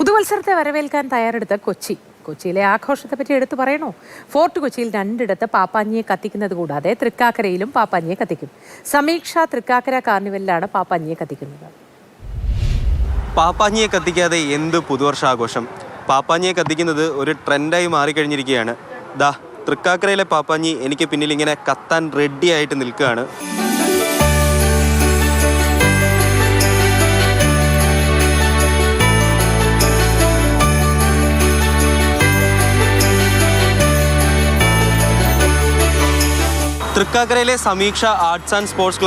പുതുവത്സരത്തെ വരവേൽക്കാൻ തയ്യാറെടുത്ത കൊച്ചിയിലെ ആഘോഷത്തെ പറ്റി എടുത്തു പറയണോ? ഫോർട്ട് കൊച്ചിയിൽ 2 ഇടത്ത് പാപ്പാഞ്ഞിയെ കത്തിക്കുന്നത് കൂടാതെ തൃക്കാക്കരയിലും പാപ്പാഞ്ഞിയെ കത്തിക്കും. സമീക്ഷ തൃക്കാക്കര കാർണിവലിലാണ് പാപ്പാഞ്ഞിയെ കത്തിക്കുന്നത്. പാപ്പാഞ്ഞിയെ കത്തിക്കാതെ എന്ത് പുതുവർഷാഘോഷം? പാപ്പാഞ്ഞിയെ കത്തിക്കുന്നത് ഒരു ട്രെൻഡായി മാറിക്കഴിഞ്ഞിരിക്കുകയാണ്. ദാ തൃക്കാക്കരയിലെ പാപ്പാഞ്ഞി എനിക്ക് പിന്നിൽ ഇങ്ങനെ കത്താൻ റെഡി ആയിട്ട് നിൽക്കുകയാണ്. തൃക്കാക്കരയിലെ സമീക്ഷ ആർട്സ് ആൻഡ് സ്പോർട്സ്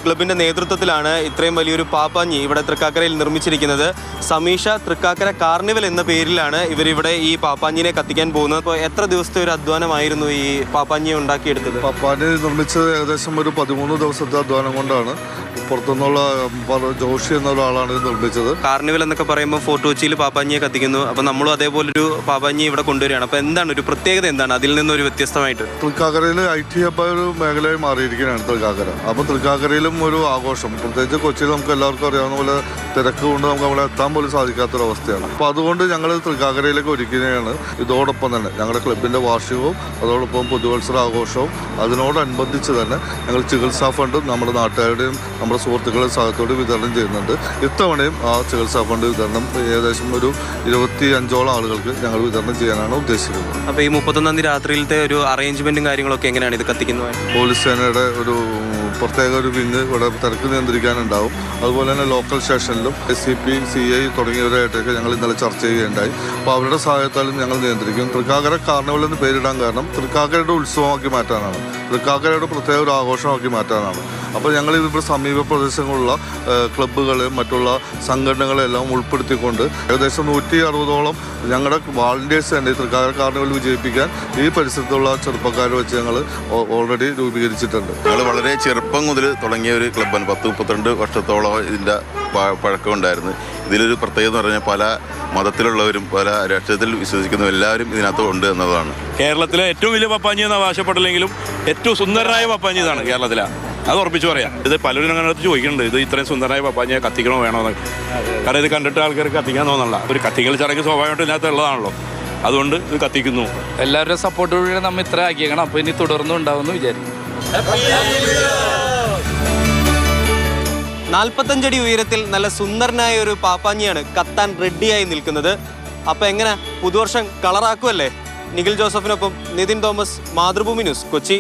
ക്ലബിൻ്റെ നേതൃത്വത്തിലാണ് ഇത്രയും വലിയൊരു പാപ്പാഞ്ഞി ഇവിടെ തൃക്കാക്കരയിൽ നിർമ്മിച്ചിരിക്കുന്നത്. സമീക്ഷ തൃക്കാക്കര കാർണിവൽ എന്ന പേരിലാണ് ഇവരിവിടെ ഈ പാപ്പാഞ്ഞിനെ കത്തിക്കാൻ പോകുന്നത്. അപ്പോൾ എത്ര ദിവസത്തെ ഒരു അധ്വാനമായിരുന്നു ഈ പാപ്പാഞ്ഞിയെ ഉണ്ടാക്കിയെടുത്തത്? പാപ്പാഞ്ഞി നിർമ്മിച്ചത് ഏകദേശം ഒരു 13 ദിവസത്തെ അധ്വാനം കൊണ്ടാണ്. പുറത്തുനിന്നുള്ള ജോഷി എന്ന ഒരാളാണ് ഇത് നിർമ്മിച്ചത്. കാർണിവൽ എന്നൊക്കെ പറയുമ്പോൾ ഫോർട്ട് കൊച്ചിയിൽ പാപ്പാഞ്ഞിയെ കത്തിക്കുന്നു. അപ്പോൾ നമ്മളും അതേപോലൊരു പാപ്പാഞ്ഞി ഇവിടെ കൊണ്ടുവരികയാണ്. അപ്പോൾ എന്താണ് ഒരു പ്രത്യേകത, എന്താണ് അതിൽ നിന്നൊരു വ്യത്യസ്തമായിട്ട്? തൃക്കാക്കരയിൽ IT ഒരു മേഖലയായി മാറിയിരിക്കുകയാണ് തൃക്കാക്കര. അപ്പോൾ തൃക്കാക്കരയിലും ഒരു ആഘോഷം, പ്രത്യേകിച്ച് കൊച്ചിയിൽ നമുക്ക് എല്ലാവർക്കും അറിയാവുന്ന പോലെ തിരക്ക് കൊണ്ട് നമുക്ക് അവിടെ എത്താൻ പോലും സാധിക്കാത്തൊരവസ്ഥയാണ്. അപ്പോൾ അതുകൊണ്ട് ഞങ്ങൾ തൃക്കാക്കരയിലേക്ക് ഒരുക്കുകയാണ്. ഇതോടൊപ്പം തന്നെ ഞങ്ങളുടെ ക്ലബിൻ്റെ വാർഷികവും അതോടൊപ്പം പുതുവത്സര ആഘോഷവും അതിനോടനുബന്ധിച്ച് തന്നെ ഞങ്ങൾ ചികിത്സാ ഫണ്ട് നമ്മുടെ നാട്ടുകാരുടെയും നമ്മുടെ സുഹൃത്തുക്കളുടെ സഹത്തോട് വിതരണം ചെയ്യുന്നുണ്ട്. ഇത്തവണയും ആ ചികിത്സാ ഫണ്ട് വിതരണം ഏകദേശം ഒരു 25ഓളം ആളുകൾക്ക് ഞങ്ങൾ വിതരണം ചെയ്യാനാണ് ഉദ്ദേശിക്കുന്നത്. അപ്പോൾ ഈ 31-ാം തീയതി രാത്രിയിലത്തെ ഒരു അറേഞ്ച്മെൻറ്റും കാര്യങ്ങളൊക്കെ എങ്ങനെയാണ് ഇത് കത്തിക്കുന്നത്? പോലീസ് സേനയുടെ ഒരു പ്രത്യേക ഒരു വിങ് ഇവിടെ തിരക്ക് നിയന്ത്രിക്കാനുണ്ടാവും. അതുപോലെ തന്നെ ലോക്കൽ സ്റ്റേഷനിലും SCP CI തുടങ്ങിയവരായിട്ടൊക്കെ ഞങ്ങൾ ഇന്നലെ ചർച്ച ചെയ്യുകയുണ്ടായി. അപ്പോൾ അവരുടെ സഹായത്താലും ഞങ്ങൾ നിയന്ത്രിക്കും. തൃക്കാക്കര കാർണിവൽ എന്ന് പേരിടാൻ കാരണം തൃക്കാക്കരയുടെ ഉത്സവമാക്കി മാറ്റാനാണ്, തൃക്കാക്കരയുടെ പ്രത്യേക ഒരു ആഘോഷമാക്കി മാറ്റാനാണ്. അപ്പോൾ ഞങ്ങൾ ഇവിടെ സമീപ പ്രദേശങ്ങളിലുള്ള ക്ലബ്ബുകൾ മറ്റുള്ള സംഘടനകളെല്ലാം ഉൾപ്പെടുത്തിക്കൊണ്ട് ഏകദേശം 160ഓളം ഞങ്ങളുടെ വാളണ്ടിയേഴ്സ് തന്നെ തൃക്കാക്കര കാർണിവൽ വിജയിപ്പിക്കാൻ ഈ പരിസരത്തുള്ള ചെറുപ്പക്കാരെ വെച്ച് ഞങ്ങൾ ഓൾറെഡി രൂപീകരിച്ചിട്ടുണ്ട്. ഞങ്ങൾ വളരെ ചെറുപ്പം മുതൽ തുടങ്ങിയ ഒരു ക്ലബ്ബാണ്. 10-32 വർഷത്തോളം ഇതിൻ്റെ പഴക്കമുണ്ടായിരുന്നു. ഇതിലൊരു പ്രത്യേകത എന്ന് പറഞ്ഞാൽ പല മതത്തിലുള്ളവരും പല രാഷ്ട്രീയത്തിൽ വിശ്വസിക്കുന്നവരും എല്ലാവരും ഇതിനകത്ത് ഉണ്ട് എന്നതാണ്. കേരളത്തിലെ ഏറ്റവും വലിയ പപ്പാഞ്ഞി എന്ന് അവകാശപ്പെട്ടില്ലെങ്കിലും ഏറ്റവും സുന്ദരനായ പപ്പാഞ്ഞി ഇതാണ് കേരളത്തിലാണ്. അത് ഉറപ്പിച്ച് പറയാം. ഇത് പലരും അങ്ങനെ ചോദിക്കുന്നുണ്ട്, ഇത് ഇത്രയും സുന്ദരമായ പപ്പാഞ്ഞിയെ കത്തിക്കണോ വേണോ എന്നൊക്കെ. കാരണം ഇത് കണ്ടിട്ട് ആൾക്കാർക്ക് കത്തിക്കാൻ തോന്നല്ല. ഒരു കത്തിക്കൽ ചടങ്ങ് സ്വാഭാവികമായിട്ടും ഇതിനകത്ത് ഉള്ളതാണല്ലോ, അതുകൊണ്ട് ഇത് കത്തിക്കുന്നു. എല്ലാവരുടെ സപ്പോർട്ടോടുകൂടി നമ്മൾ ഇത്ര ആക്കിയേക്കണം. അപ്പോൾ ഇനി തുടർന്നും ഉണ്ടാവുമെന്ന് വിചാരിക്കും. 45 അടി ഉയരത്തിൽ നല്ല സുന്ദരനായ ഒരു പാപ്പാഞ്ഞിയാണ് കത്താൻ റെഡിയായി നിൽക്കുന്നത്. അപ്പോൾ എങ്ങനെ പുതുവർഷം കളറാക്കുമല്ലേ? നിഖിൽ ജോസഫിനൊപ്പം നിതിൻ തോമസ്, മാതൃഭൂമി ന്യൂസ്, കൊച്ചി.